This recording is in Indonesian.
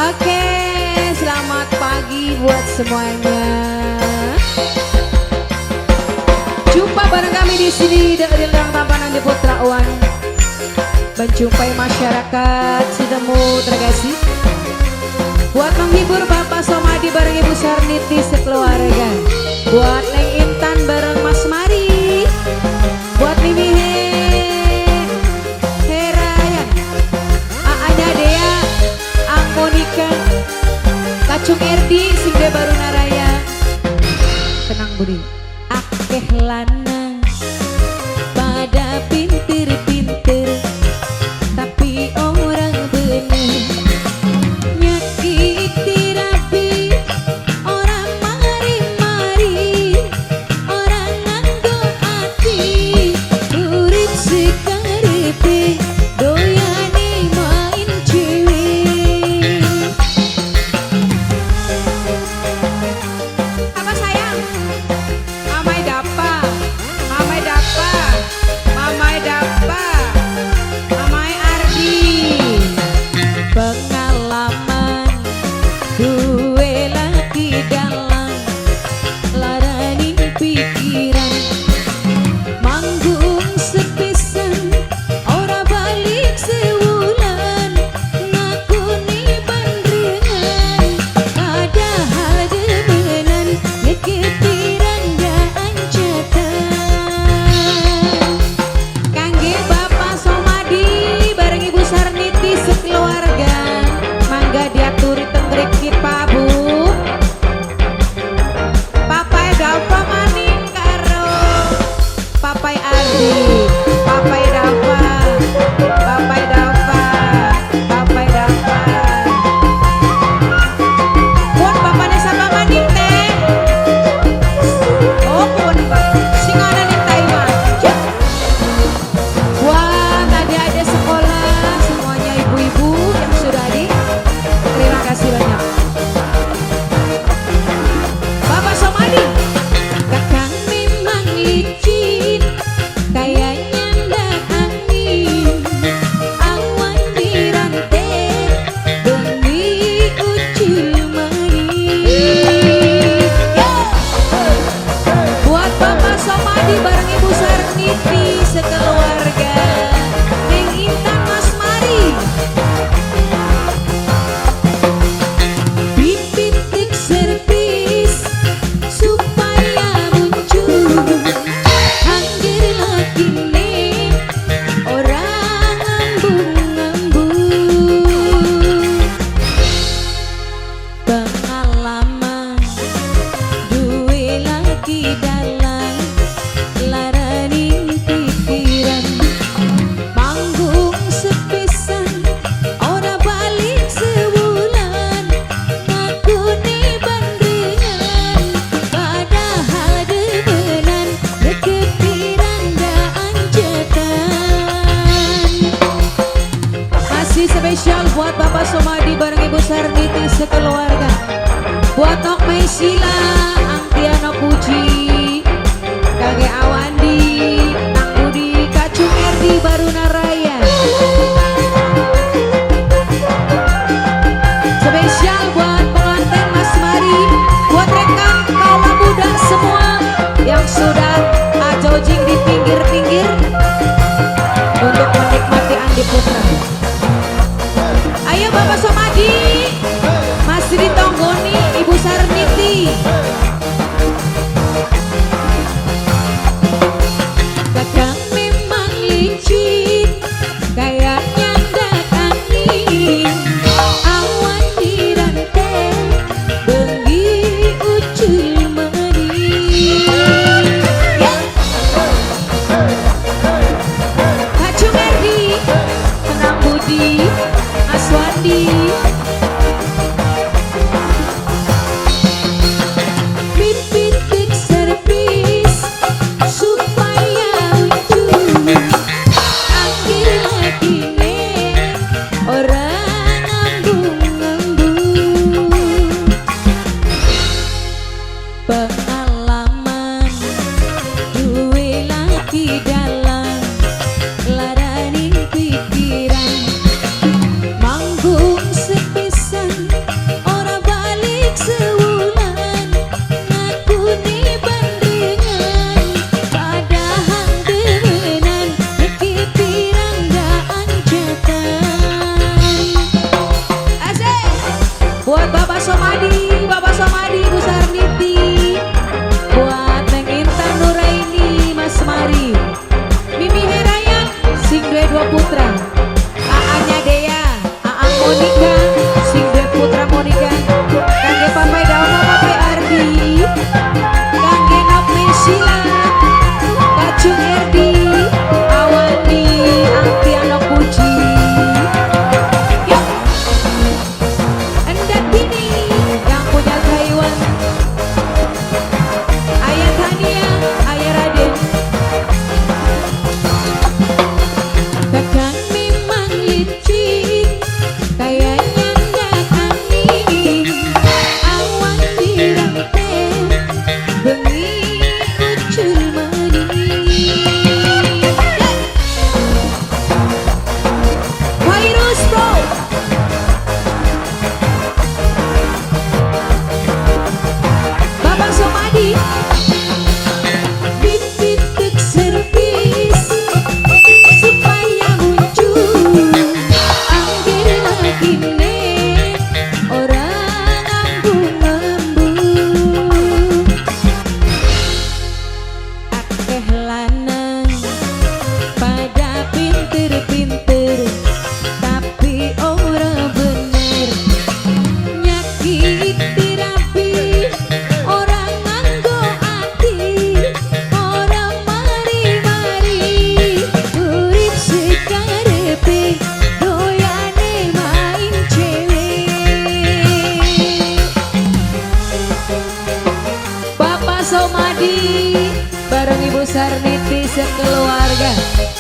Oke, selamat pagi buat semuanya. Jumpa bareng kami di sini dari Lerang Tampanan di Putra Uan. Menjumpai masyarakat Sidemu terkasih. Buat menghibur Bapak Somadi bareng Ibu Sarniti sekeluarga. Buat Neng Intan bareng Mas Mari. Buat Mimi Herayan, Aanya Dea, Monika, Kacung Erdi, Singde Baru Naraya. Tenang Budi. Akeh lanang pada pinter-pinter, tapi orang bener nyakiti rapi, orang mari-mari, orang nganggo hati, urip sekarepe doyane main cewek. Apa sayang? Mamai dapa, mamai dapa, mamai dapa, mamai Ardi. Pengalaman duwe laki dalam larani pikiran, manggung sepisan ora balik sewulan, ngakuni bandringan padahal demenan ngekepiran daan cetan. Kangge Bapak Somadi bareng Ibu Sarniti sekeluarga, mangga diaturi tenggrik Pak Bu. Papai Dava maning karo Papai Ardi, Papai Dava, Papai Dava, Papai Dava. Pun bapaknya sama maning teh. Oh pun singonan di Taiwan. Cuk. Wah, tadi ada sekolah semuanya ibu-ibu yang sudah hadir. Terima kasih banyak. Bapak Somadi, kakang memang licin, kayaknya ndak angin, awan dirantai demi ucil manis. Buat Bapak Somadi bareng Ibu Sarniti sekeluarga, Neng Intan Mas Mari. Pipitik servis supaya muncul anggir lakine orang ambung-ambung. Pengalaman duwe laki dalam larani pikiran, manggung sepisan ora balik sewulan, ngakuni bandringan padahal demenan ngekepiran daan cetan. Masih spesial buat Bapak Somadi bareng Ibu Sarniti sekeluarga. Buat Nok Maisila, Angtiano Puji, Kage Awandi, Nang Budi, Kacung Erdi Baru Naraya. Spesial buat pengantin Mas Mari, buat rekan kaum muda semua yang sudah ajojing di pinggir-pinggir untuk menikmati Andi Putra. Ayo Bapak Somadi, masih ditonggoni Ibu Sarniti. Kakang memang licin, kayaknya ndak angin, awan dirantai bengi ucil manis. Kacung Erdi, Tenang Budi, Aswandi. Pipitik servis supaya ucul anggir lakine orang ambung-ambung. Pengalaman duwe laki dalam larani pikiran, manggung besar Niti sekeluarga.